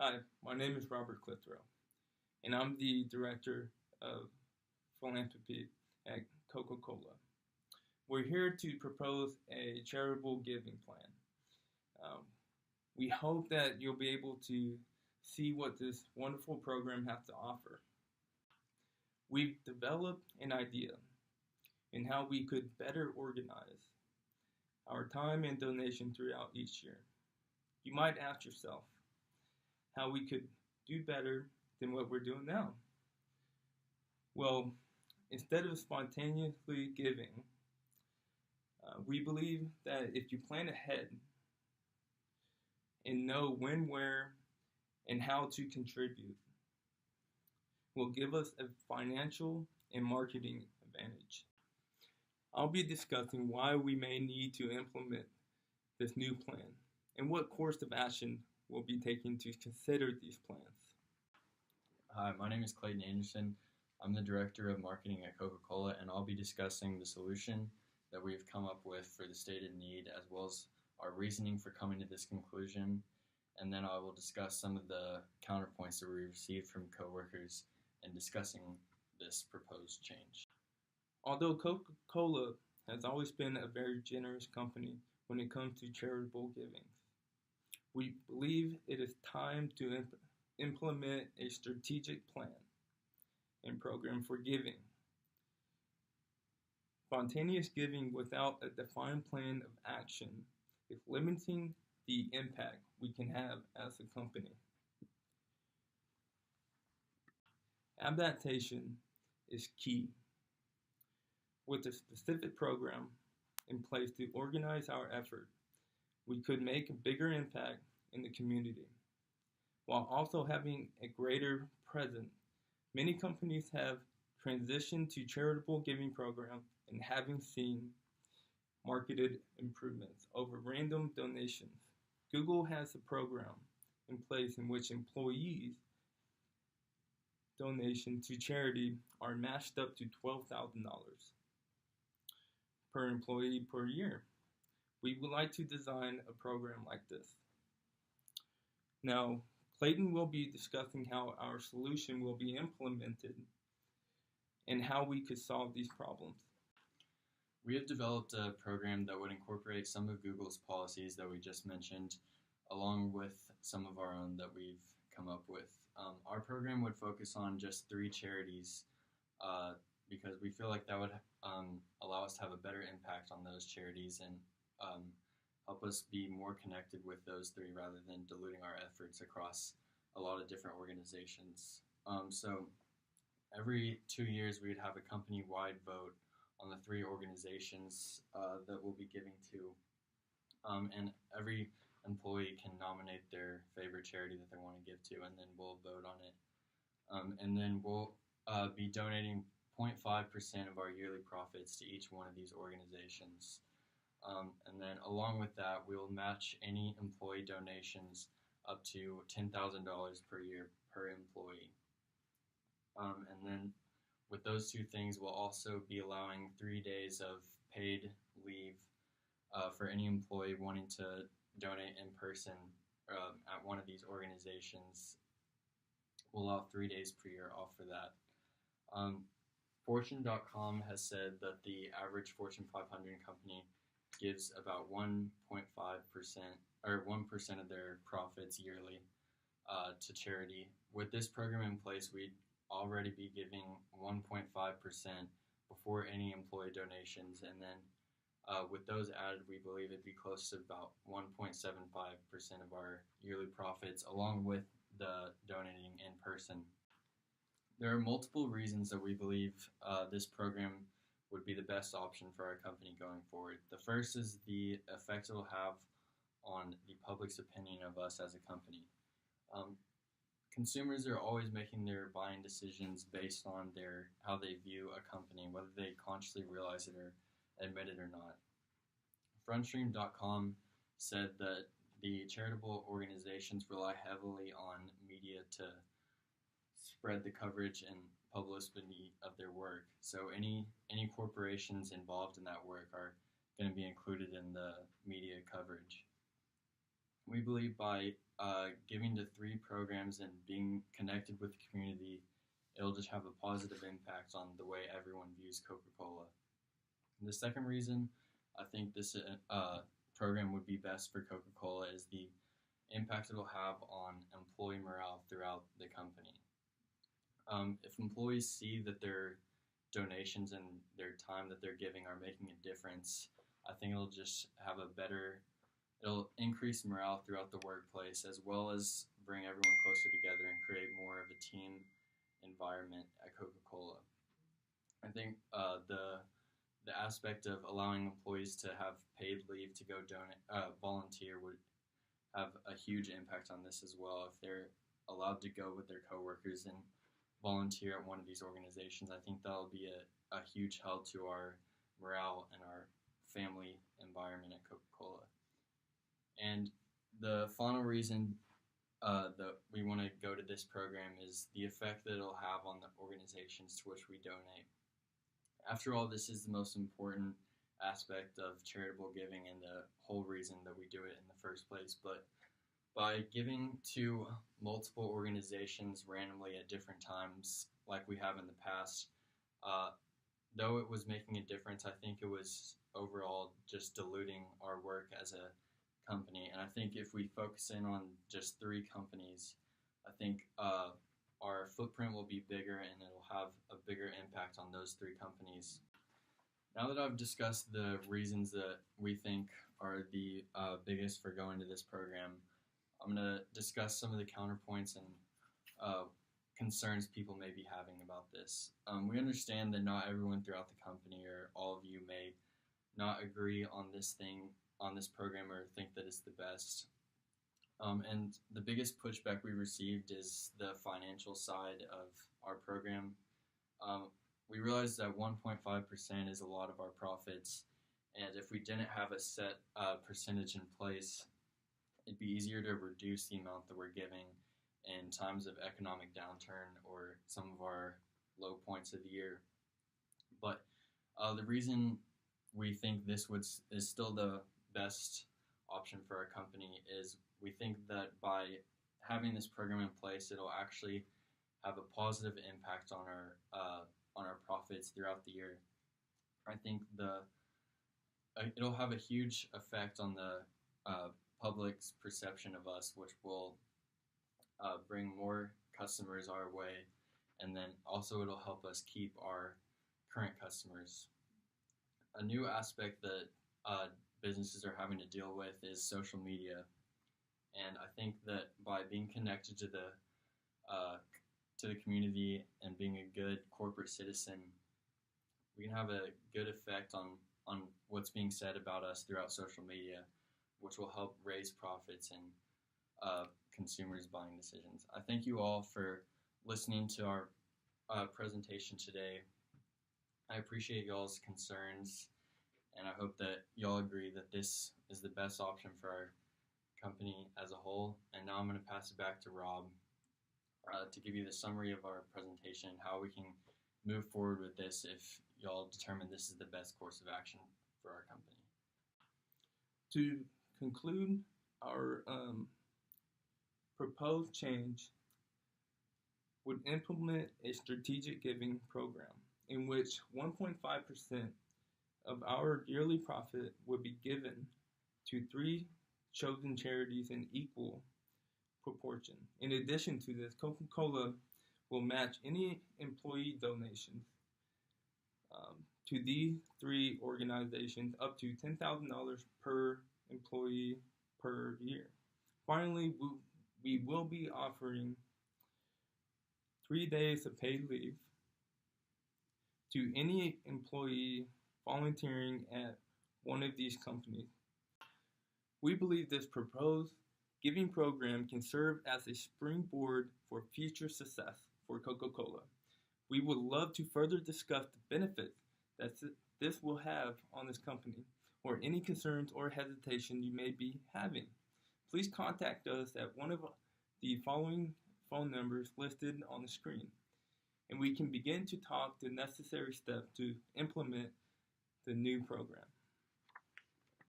Hi, my name is Robert Clithero, and I'm the Director of Philanthropy at Coca-Cola. We're here to propose a charitable giving plan. Um, we hope that you'll be able to see what this wonderful program has to offer. We've developed an idea in how we could better organize our time and donation throughout each year. You might ask yourself how we could do better than what we're doing now. Well, instead of spontaneously giving, we believe that if you plan ahead and know when, where, and how to contribute, will give us a financial and marketing advantage. I'll be discussing why we may need to implement this new plan and what course of action we'll be taking to consider these plans. Hi, my name is Clayton Anderson. I'm the Director of Marketing at Coca-Cola, and I'll be discussing the solution that we've come up with for the stated need, as well as our reasoning for coming to this conclusion. And then I will discuss some of the counterpoints that we received from coworkers in discussing this proposed change. Although Coca-Cola has always been a very generous company when it comes to charitable giving, we believe it is time to implement a strategic plan and program for giving. Spontaneous giving without a defined plan of action is limiting the impact we can have as a company. Adaptation is key. With a specific program in place to organize our effort, we could make a bigger impact in the community, while also having a greater presence. Many companies have transitioned to charitable giving programs and having seen marketed improvements over random donations. Google has a program in place in which employees' donations to charity are matched up to $12,000 per employee per year. We would like to design a program like this. Now, Clayton will be discussing how our solution will be implemented and how we could solve these problems. We have developed a program that would incorporate some of Google's policies that we just mentioned, along with some of our own that we've come up with. Our program would focus on just 3 charities because we feel like that would allow us to have a better impact on those charities and help us be more connected with those 3 rather than diluting our efforts across a lot of different organizations. So every 2 years we would have a company-wide vote on the 3 organizations that we'll be giving to, and every employee can nominate their favorite charity that they want to give to, and then we'll vote on it. And then we'll be donating 0.5% of our yearly profits to each one of these organizations. And then along with that, we'll match any employee donations up to $10,000 per year per employee. And then with those 2 things, we'll also be allowing 3 days of paid leave for any employee wanting to donate in person at one of these organizations. We'll allow 3 days per year off for that. Fortune.com has said that the average Fortune 500 company gives about 1.5% or 1% of their profits yearly to charity. With this program in place, we'd already be giving 1.5% before any employee donations, and then with those added, we believe it'd be close to about 1.75% of our yearly profits, along with the donating in person. There are multiple reasons that we believe this program would be the best option for our company going forward. The first is the effect it will have on the public's opinion of us as a company. Consumers are always making their buying decisions based on how they view a company, whether they consciously realize it or admit it or not. Frontstream.com said that the charitable organizations rely heavily on media to spread the coverage and publicity of their work. So any corporations involved in that work are going to be included in the media coverage. We believe by giving giving to 3 programs and being connected with the community, it'll just have a positive impact on the way everyone views Coca-Cola. The second reason I think this program would be best for Coca-Cola is the impact it'll have on employee morale throughout the company. If employees see that their donations and their time that they're giving are making a difference, I think it'll just have it'll increase morale throughout the workplace, as well as bring everyone closer together and create more of a team environment at Coca-Cola. I think the aspect of allowing employees to have paid leave to go volunteer would have a huge impact on this as well. If they're allowed to go with their coworkers and volunteer at one of these organizations, I think that'll be a huge help to our morale and our family environment at Coca-Cola. And the final reason that we want to go to this program is the effect that it'll have on the organizations to which we donate. After all, this is the most important aspect of charitable giving and the whole reason that we do it in the first place. But by giving to multiple organizations randomly at different times, like we have in the past, though it was making a difference, I think it was overall just diluting our work as a company. And I think if we focus in on just 3 companies, I think our footprint will be bigger and it'll have a bigger impact on those 3 companies. Now that I've discussed the reasons that we think are the biggest for going to this program, I'm going to discuss some of the counterpoints and concerns people may be having about this. We understand that not everyone throughout the company or all of you may not agree on this program or think that it's the best. And the biggest pushback we received is the financial side of our program. We realized that 1.5% is a lot of our profits, and if we didn't have a set percentage in place, it'd be easier to reduce the amount that we're giving in times of economic downturn or some of our low points of the year. But the reason we think this is still the best option for our company is we think that by having this program in place, it'll actually have a positive impact on our profits throughout the year. I think it'll have a huge effect on the public's perception of us, which will bring more customers our way, and then also it'll help us keep our current customers. A new aspect that businesses are having to deal with is social media, and I think that by being connected to the community and being a good corporate citizen, we can have a good effect on what's being said about us throughout social media, which will help raise profits and consumers' buying decisions. I thank you all for listening to our presentation today. I appreciate y'all's concerns, and I hope that y'all agree that this is the best option for our company as a whole. And now I'm going to pass it back to Rob to give you the summary of our presentation, how we can move forward with this if y'all determine this is the best course of action for our company. To conclude, our proposed change would implement a strategic giving program in which 1.5% of our yearly profit would be given to 3 chosen charities in equal proportion. In addition to this, Coca-Cola will match any employee donations to these 3 organizations up to $10,000 per employee per year. Finally, we will be offering 3 days of paid leave to any employee volunteering at one of these companies. We believe this proposed giving program can serve as a springboard for future success for Coca-Cola. We would love to further discuss the benefits that this will have on this company, or any concerns or hesitation you may be having. Please contact us at one of the following phone numbers listed on the screen, and we can begin to talk the necessary steps to implement the new program.